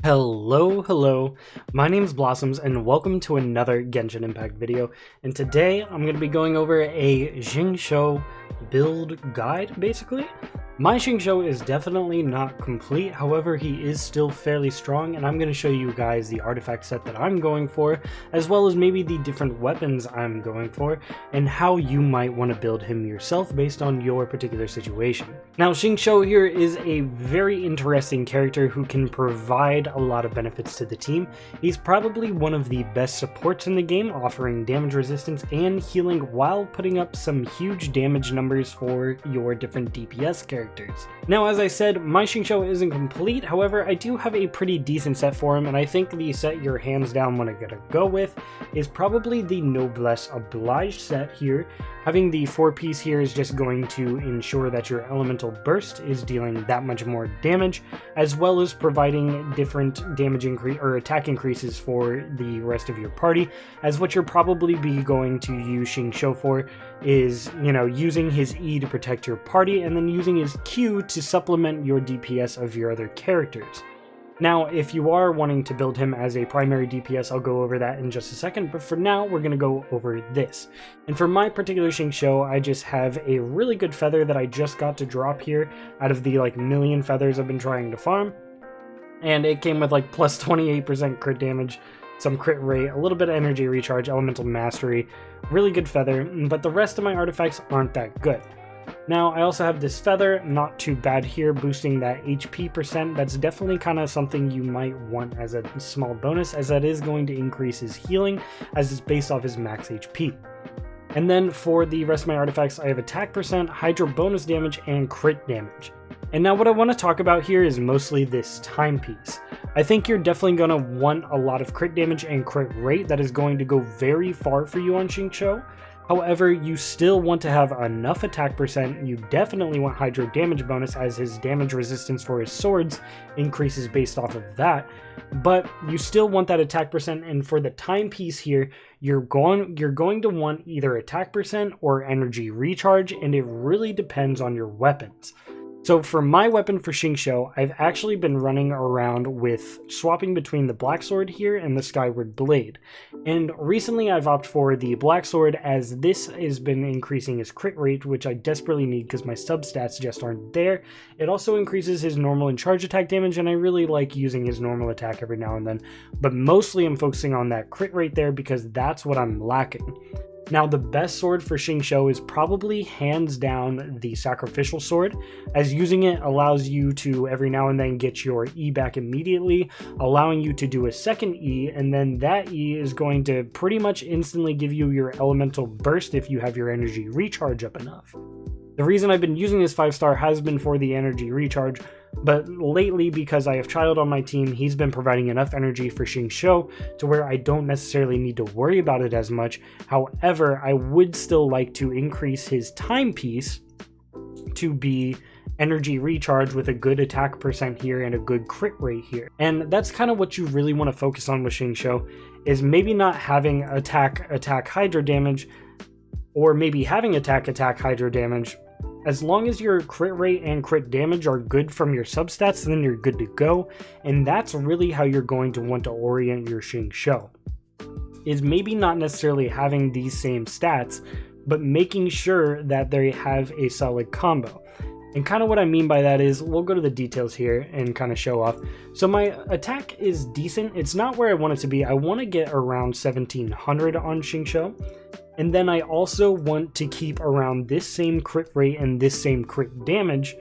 Hello, my name's Blossoms and welcome to another Genshin Impact video, and today I'm going to be going over a Xingqiu build guide, basically. My Xingqiu is definitely not complete, however he is still fairly strong, and I'm going to show you guys the artifact set that I'm going for, as well as maybe the different weapons I'm going for, and how you might want to build him yourself based on your particular situation. Now, Xingqiu here is a very interesting character who can provide a lot of benefits to the team. He's probably one of the best supports in the game, offering damage resistance and healing while putting up some huge damage numbers for your different DPS characters. Now, as I said, my Xingqiu isn't complete, however, I do have a pretty decent set for him, and I think the set you're hands down want to go with is probably the Noblesse Obliged set here. Having the 4-piece here is just going to ensure that your elemental burst is dealing that much more damage, as well as providing different damage increase or attack increases for the rest of your party, as what you're probably be going to use Xingqiu for is, using his E to protect your party, and then using his Q to supplement your DPS of your other characters. Now, if you are wanting to build him as a primary DPS, I'll go over that in just a second, but for now, we're going to go over this. And for my particular Xingqiu, I just have a really good feather that I just got to drop here out of the million feathers I've been trying to farm. And it came with plus 28% crit damage, some crit rate, a little bit of energy recharge, elemental mastery, really good feather, but the rest of my artifacts aren't that good. Now, I also have this feather, not too bad here, boosting that HP percent. That's definitely kind of something you might want as a small bonus, as that is going to increase his healing, as it's based off his max HP. And then for the rest of my artifacts, I have attack percent, hydro bonus damage, and crit damage. And now what I want to talk about here is mostly this timepiece. I think you're definitely going to want a lot of crit damage and crit rate. That is going to go very far for you on Xingqiu. However, you still want to have enough attack percent. You definitely want hydro damage bonus, as his damage resistance for his swords increases based off of that. But you still want that attack percent, and for the timepiece here, you're going to want either attack percent or energy recharge, and it really depends on your weapons. So for my weapon for Xingqiu, I've actually been running around with swapping between the Black Sword here and the Skyward Blade. And recently I've opted for the Black Sword, as this has been increasing his crit rate, which I desperately need because my substats just aren't there. It also increases his normal and charge attack damage, and I really like using his normal attack every now and then. But mostly I'm focusing on that crit rate there because that's what I'm lacking. Now, the best sword for Xingqiu is probably hands down the Sacrificial Sword, as using it allows you to every now and then get your E back immediately, allowing you to do a second E, and then that E is going to pretty much instantly give you your elemental burst if you have your energy recharge up enough. The reason I've been using this 5-star has been for the energy recharge, but lately, because I have Child on my team, he's been providing enough energy for Xingqiu to where I don't necessarily need to worry about it as much. However, I would still like to increase his timepiece to be energy recharge with a good attack percent here and a good crit rate here. And that's kind of what you really want to focus on with Xingqiu, is maybe not having attack hydro damage, or maybe having attack hydro damage. As long as your crit rate and crit damage are good from your substats, then you're good to go, and that's really how you're going to want to orient your Xingqiu. Is maybe not necessarily having these same stats, but making sure that they have a solid combo. And kind of what I mean by that is, we'll go to the details here and kind of show off. So my attack is decent. It's not where I want it to be. I want to get around 1700 on Xingqiu. And then I also want to keep around this same crit rate and this same crit damage.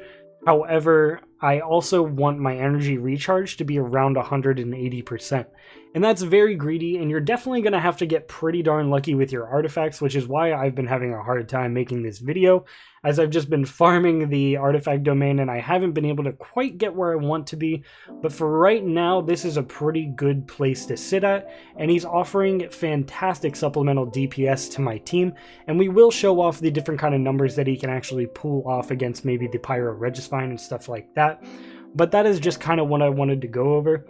However, I also want my energy recharge to be around 180%. And that's very greedy, and you're definitely going to have to get pretty darn lucky with your artifacts, which is why I've been having a hard time making this video, as I've just been farming the artifact domain and I haven't been able to quite get where I want to be. But for right now, this is a pretty good place to sit at, and he's offering fantastic supplemental DPS to my team, and we will show off the different kind of numbers that he can actually pull off against maybe the Pyro Registine and stuff like that. But that is just kind of what I wanted to go over,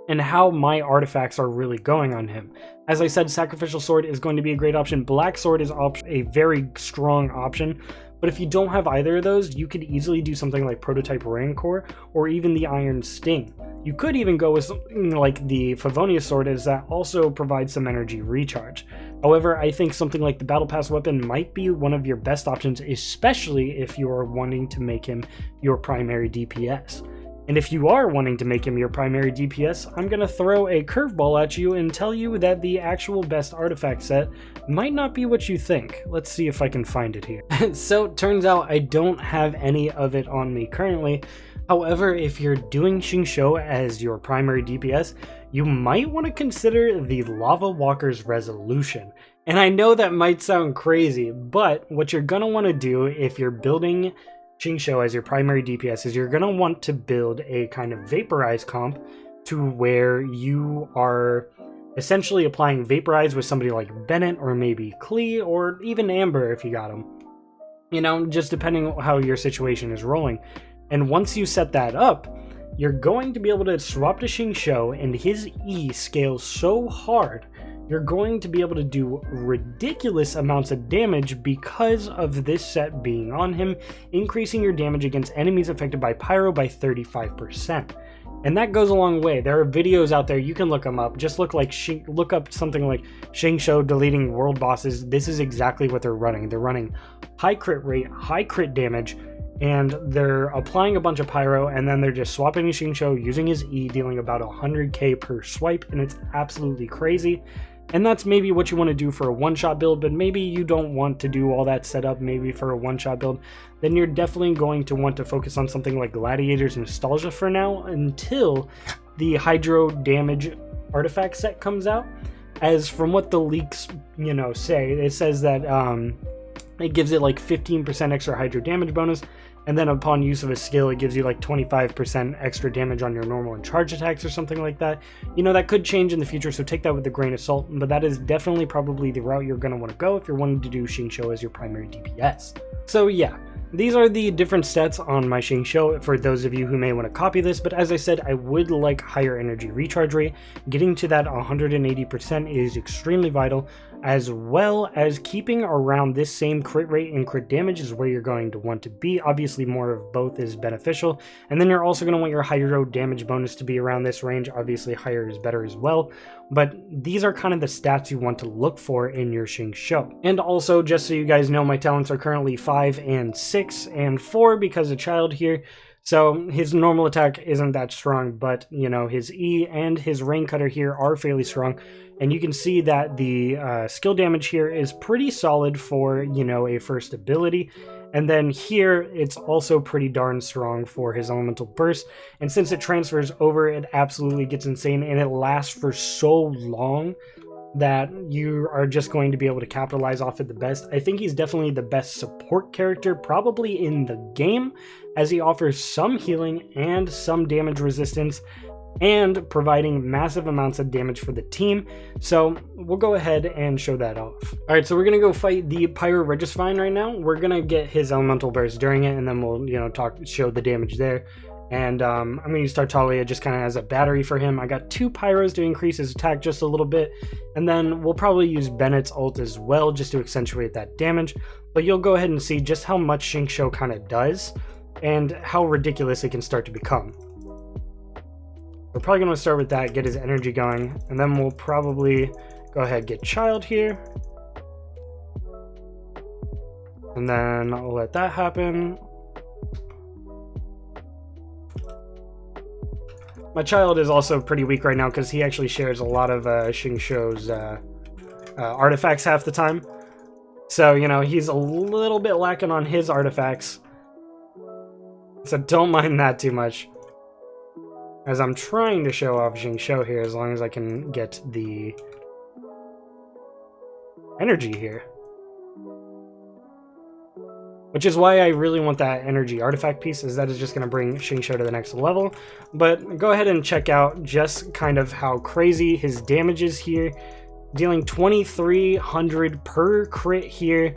and how my artifacts are really going on him. As I said, Sacrificial Sword is going to be a great option. Black Sword is a very strong option, But if you don't have either of those, you could easily do something like Prototype Rancor or even the Iron Sting. You could even go with something like the Favonius Sword, as that also provides some energy recharge. However, I think something like the Battle Pass weapon might be one of your best options, especially if you are wanting to make him your primary DPS. And if you are wanting to make him your primary DPS, I'm going to throw a curveball at you and tell you that the actual best artifact set might not be what you think. Let's see if I can find it here. So, turns out I don't have any of it on me currently. However, if you're doing Xingqiu as your primary DPS, you might want to consider the Lava Walker's Resolution. And I know that might sound crazy, but what you're going to want to do if you're building Xingqiu as your primary DPS is you're going to want to build a kind of Vaporize comp to where you are essentially applying Vaporize with somebody like Bennett or maybe Klee or even Amber if you got him. You know, just depending on how your situation is rolling. And once you set that up, you're going to be able to swap to Xingqiu, and his E scales so hard, you're going to be able to do ridiculous amounts of damage because of this set being on him, increasing your damage against enemies affected by Pyro by 35%. And that goes a long way. There are videos out there, you can look them up. Just look up something like Xingqiu deleting world bosses. This is exactly what they're running. They're running high crit rate, high crit damage, and they're applying a bunch of Pyro, and then they're just swapping to Xingqiu using his E, dealing about 100k per swipe, and it's absolutely crazy. And that's maybe what you want to do for a one-shot build, but maybe you don't want to do all that setup maybe for a one-shot build. Then you're definitely going to want to focus on something like Gladiator's Nostalgia for now until the Hydro Damage artifact set comes out. As from what the leaks, you know, say, it says that it gives it like 15% extra Hydro Damage bonus, and then upon use of a skill it gives you like 25% extra damage on your normal and charge attacks or something like that. You know, that could change in the future, so take that with a grain of salt, but that is definitely probably the route you're going to want to go if you're wanting to do Xingqiu as your primary DPS. So yeah, these are the different stats on my Xingqiu for those of you who may want to copy this, but as I said, I would like higher energy recharge rate. Getting to that 180% is extremely vital, as well as keeping around this same crit rate and crit damage is where you're going to want to be. Obviously, more of both is beneficial, and then you're also going to want your Hydro Damage bonus to be around this range. Obviously, higher is better as well, but these are kind of the stats you want to look for in your Xingqiu. And also, just so you guys know, my talents are currently 5 and 6 and 4 because of Child here. So his normal attack isn't that strong, but you know, his E and his Rain Cutter here are fairly strong. And you can see that the skill damage here is pretty solid for, you know, a first ability. And then here, it's also pretty darn strong for his Elemental Burst. And since it transfers over, it absolutely gets insane, and it lasts for so long that you are just going to be able to capitalize off it the best. I think he's definitely the best support character probably in the game, as he offers some healing and some damage resistance and providing massive amounts of damage for the team. So we'll go ahead and show that off. All right, so we're gonna go fight the Pyro Regisvine right now. We're gonna get his Elemental Burst during it, and then we'll, you know, show the damage there. And I'm going to use Tartaglia just kind of as a battery for him. I got 2 Pyros to increase his attack just a little bit. And then we'll probably use Bennett's ult as well just to accentuate that damage. But you'll go ahead and see just how much Xingqiu kind of does and how ridiculous it can start to become. We're probably going to start with that, get his energy going. And then we'll probably go ahead and get Child here. And then I'll let that happen. My Child is also pretty weak right now because he actually shares a lot of Xingqiu's artifacts half the time. So, you know, he's a little bit lacking on his artifacts. So don't mind that too much, as I'm trying to show off Xingqiu here as long as I can get the energy here. Which is why I really want that energy artifact piece, is that is just going to bring Xingqiu to the next level. But go ahead and check out just kind of how crazy his damage is here. Dealing 2300 per crit here,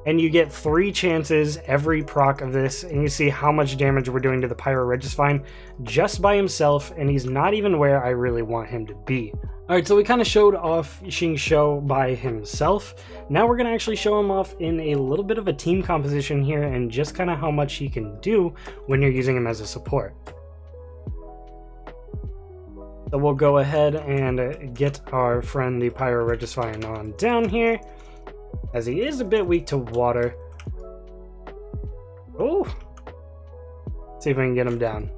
and you get 3 chances every proc of this, and you see how much damage we're doing to the Pyro Regisvine just by himself, and he's not even where I really want him to be. Alright, so we kind of showed off Xingqiu by himself. Now we're going to actually show him off in a little bit of a team composition here and just kind of how much he can do when you're using him as a support. So we'll go ahead and get our friend the Pyro Regisvian on down here, as he is a bit weak to water. Oh! See if we can get him down.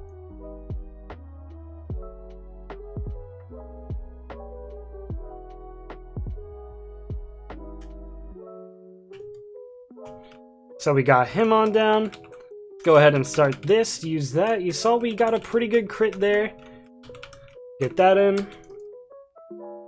So we got him on down. Go ahead and start this, use that. You saw we got a pretty good crit there. Get that in.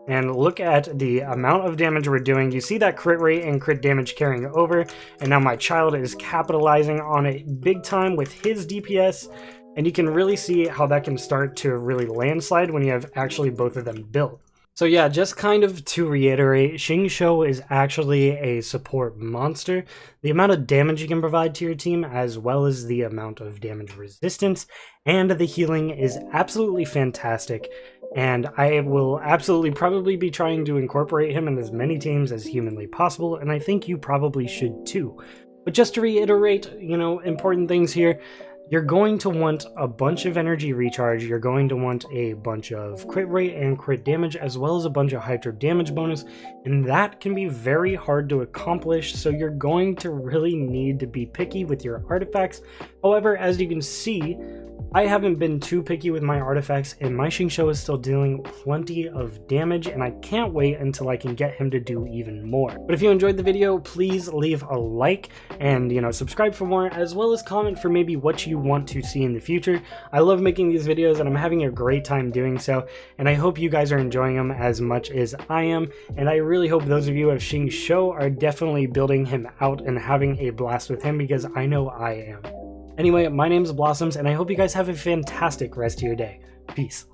And look at the amount of damage we're doing. You see that crit rate and crit damage carrying over. And now my child is capitalizing on it big time with his DPS. And you can really see how that can start to really landslide when you have actually both of them built. So yeah, just kind of to reiterate, Xingqiu is actually a support monster. The amount of damage you can provide to your team, as well as the amount of damage resistance and the healing, is absolutely fantastic. And I will absolutely probably be trying to incorporate him in as many teams as humanly possible, and I think you probably should too. But just to reiterate, important things here. You're going to want a bunch of energy recharge, you're going to want a bunch of crit rate and crit damage, as well as a bunch of hydro damage bonus, and that can be very hard to accomplish, so you're going to really need to be picky with your artifacts. However, as you can see, I haven't been too picky with my artifacts, and my Xingqiu is still dealing plenty of damage, and I can't wait until I can get him to do even more. But if you enjoyed the video, please leave a like and, subscribe for more, as well as comment for maybe what you want to see in the future. I love making these videos, and I'm having a great time doing so, and I hope you guys are enjoying them as much as I am, and I really hope those of you who have Xingqiu are definitely building him out and having a blast with him, because I know I am. Anyway, my name is Blossoms, and I hope you guys have a fantastic rest of your day. Peace.